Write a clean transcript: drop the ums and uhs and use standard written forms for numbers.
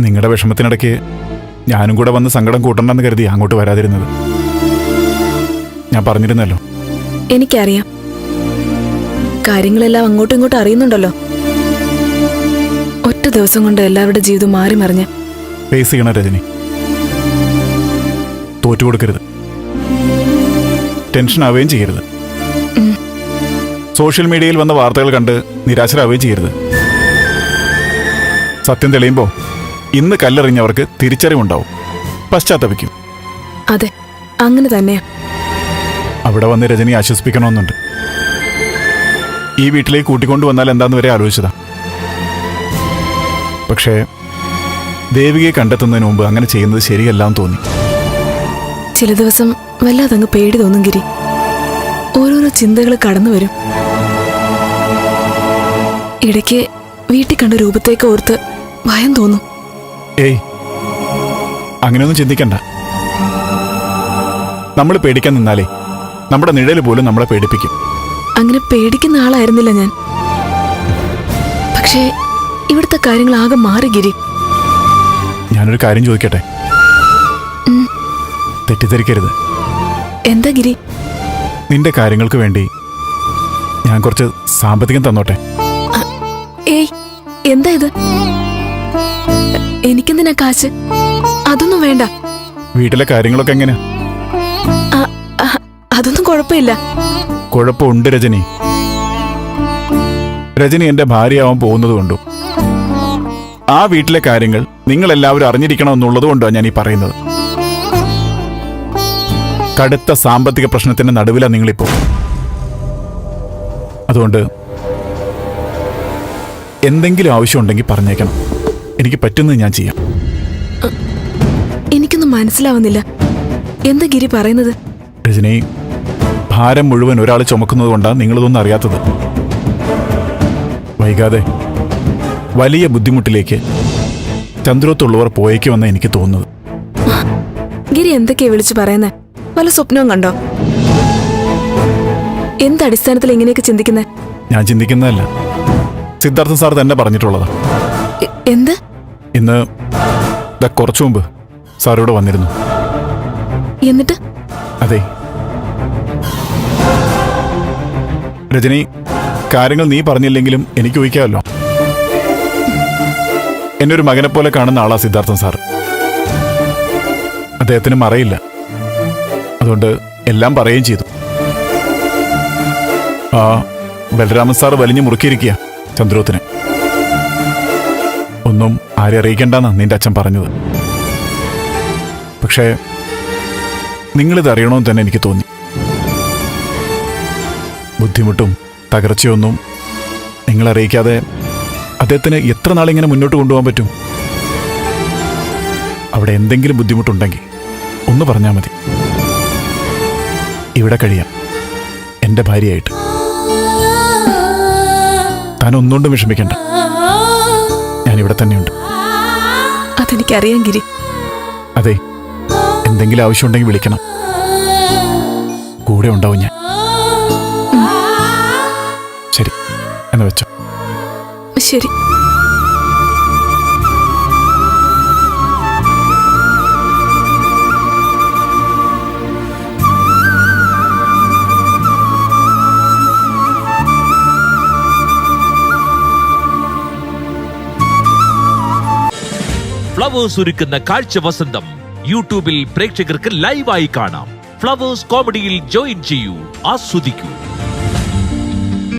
നിങ്ങളുടെ വിഷമത്തിനിടയ്ക്ക് ഞാനും കൂടെ വന്ന് സങ്കടം കൂട്ടണ്ടെന്ന് കരുതി അങ്ങോട്ട് വരാതിരുന്നത്. ഞാൻ പറഞ്ഞിരുന്നല്ലോ. എനിക്കറിയാം, കാര്യങ്ങളെല്ലാം അങ്ങോട്ടും ഇങ്ങോട്ടും അറിയുന്നുണ്ടല്ലോ. ഒറ്റ ദിവസം കൊണ്ട് എല്ലാവരുടെ ജീവിതം മാറി മറിഞ്ഞ് ഫേസ് ചെയ്യണം രജനി. തോറ്റുകൊടുക്കരുത്, ടെൻഷൻ ആവുകയും ചെയ്യരുത്. സോഷ്യൽ മീഡിയയിൽ വന്ന വാർത്തകൾ കണ്ട് നിരാശരാവുകയും ചെയ്യരുത്. സത്യം തെളിയുമ്പോൾ ഇന്ന് കല്ലെറിഞ്ഞവർക്ക് തിരിച്ചറിവുണ്ടാവും, പശ്ചാത്തപിക്കും. അതെ, അങ്ങനെ തന്നെയാ. അവിടെ വന്ന് രജനി ആശ്വസിപ്പിക്കണമെന്നുണ്ട്. ഈ വീട്ടിലേക്ക് കൂട്ടിക്കൊണ്ടുവന്നാൽ എന്താന്ന് വരെ ആലോചിച്ചതാ. പക്ഷേ ദേവികയെ കണ്ടെത്തുന്നതിന് മുമ്പ് അങ്ങനെ ചെയ്യുന്നത് ശരിയല്ലാന്ന് തോന്നി. ചില ദിവസം വല്ലാതങ്ങ് പേടി തോന്നും ഗിരി. ഓരോരോ ചിന്തകൾ കടന്നു വരും. ഇടയ്ക്ക് വീട്ടിൽ കണ്ട രൂപത്തേക്ക് ഓർത്ത് ഭയം തോന്നും. ഏയ്, അങ്ങനെയൊന്നും ചിന്തിക്കണ്ട. നമ്മൾ പേടിക്കാൻ നിന്നാലേ നമ്മുടെ നിഴല് പോലും നമ്മളെ പേടിപ്പിക്കും. അങ്ങനെ പേടിക്കുന്ന ആളായിരുന്നില്ല ഞാൻ. പക്ഷേ ഇവിടുത്തെ കാര്യങ്ങൾ ആകെ മാറി ഗിരി. ഞാനൊരു കാര്യം ചോദിക്കട്ടെ? തെറ്റിദ്ധരിക്കരുത്. എന്താ ഗിരി? നിന്റെ കാര്യങ്ങൾക്ക് വേണ്ടി ഞാൻ കുറച്ച് സാമ്പത്തികം തന്നോട്ടെ? ഏയ്, എന്താ ഇത്? എനിക്കെന്തിനാ കാശ്? അതൊന്നും വേണ്ട. വീട്ടിലെ കാര്യങ്ങളൊക്കെ എങ്ങനെയാ? അതൊന്നും കുഴപ്പമില്ല. കുഴപ്പമുണ്ട് രജനി. രജനി എന്റെ ഭാര്യയാവാൻ പോകുന്നത് കൊണ്ടും ആ വീട്ടിലെ കാര്യങ്ങൾ നിങ്ങളെല്ലാവരും അറിഞ്ഞിരിക്കണമെന്നുള്ളത് കൊണ്ടാണ് ഞാൻ ഈ പറയുന്നത്. കടുത്ത സാമ്പത്തിക പ്രശ്നത്തിന്റെ നടുവിലാണ് നിങ്ങളിപ്പോ. അതുകൊണ്ട് എന്തെങ്കിലും ആവശ്യമുണ്ടെങ്കിൽ പറഞ്ഞേക്കണം. എനിക്ക് പറ്റുന്നത് ഞാൻ ചെയ്യാം. എനിക്കൊന്നും മനസ്സിലാവുന്നില്ല. എന്താ ഗിരി പറയുന്നത്? രജനി, ഭാരം മുഴുവൻ ഒരാൾ ചുമക്കുന്നത് കൊണ്ടാണ് നിങ്ങളിതൊന്നും അറിയാത്തത്. വൈകാതെ വലിയ ബുദ്ധിമുട്ടിലേക്ക് ചന്ദ്രത്തുള്ളവർ പോയേക്കുമെന്ന് എനിക്ക് തോന്നുന്നത്. ഗിരി എന്തൊക്കെയാ വിളിച്ചു പറയുന്നേ? വല്ല സ്വപ്നവും കണ്ടോ? എന്തടിസ്ഥാനത്തിൽ ഇങ്ങനെയൊക്കെ ചിന്തിക്കുന്നേ? ഞാൻ ചിന്തിക്കുന്നതല്ല, സിദ്ധാർത്ഥൻ സാർ തന്നെ പറഞ്ഞിട്ടുള്ളതാ. എന്ത്? ഇന്ന് കുറച്ചു മുമ്പ് സാർ ഇവിടെ വന്നിരുന്നു. എന്നിട്ട്? അതെ രജനി, കാര്യങ്ങൾ നീ പറഞ്ഞില്ലെങ്കിലും എനിക്ക് ഊഹിക്കാമല്ലോ. എന്നെ ഒരു മകനെ പോലെ കാണുന്ന ആളാ സിദ്ധാർത്ഥൻ സാർ. അദ്ദേഹത്തിന് മറയില്ല. അതുകൊണ്ട് എല്ലാം പറയുകയും ചെയ്തു. ആ ബലരാമൻ സാർ വലിഞ്ഞു മുറുക്കിയിരിക്കുക ചന്ദ്രോത്തിന്. ഒന്നും ആരെ അറിയിക്കണ്ടെന്നാ നിന്റെ അച്ഛൻ പറഞ്ഞത്. പക്ഷേ നിങ്ങളിത് അറിയണമെന്ന് തന്നെ എനിക്ക് തോന്നി. ബുദ്ധിമുട്ടും തകർച്ചയൊന്നും നിങ്ങളറിയിക്കാതെ അദ്ദേഹത്തിന് എത്ര നാളിങ്ങനെ മുന്നോട്ട് കൊണ്ടുപോകാൻ പറ്റും? അവിടെ എന്തെങ്കിലും ബുദ്ധിമുട്ടുണ്ടെങ്കിൽ ഒന്ന് പറഞ്ഞാൽ മതി. ഇവിടെ കഴിയാം, എൻ്റെ ഭാര്യയായിട്ട്. താൻ ഒന്നുകൊണ്ടും വിഷമിക്കണ്ട, ഞാനിവിടെ തന്നെയുണ്ട്. അതെനിക്കറിയാം ഗിരി. അതെ, എന്തെങ്കിലും ആവശ്യമുണ്ടെങ്കിൽ വിളിക്കണം. കൂടെ ഉണ്ടാവും ഞാൻ. ശരി, എന്ന് വെച്ചോ. ശരി. ഫ്ലവേഴ്സ് ഒരുക്കുന്ന കാഴ്ച വസന്തം യൂട്യൂബിൽ പ്രേക്ഷകർക്ക് ലൈവായി കാണാം. ഫ്ലവേഴ്സ് കോമഡിയിൽ ജോയിൻ ചെയ്യൂ, ആസ്വദിക്കൂ.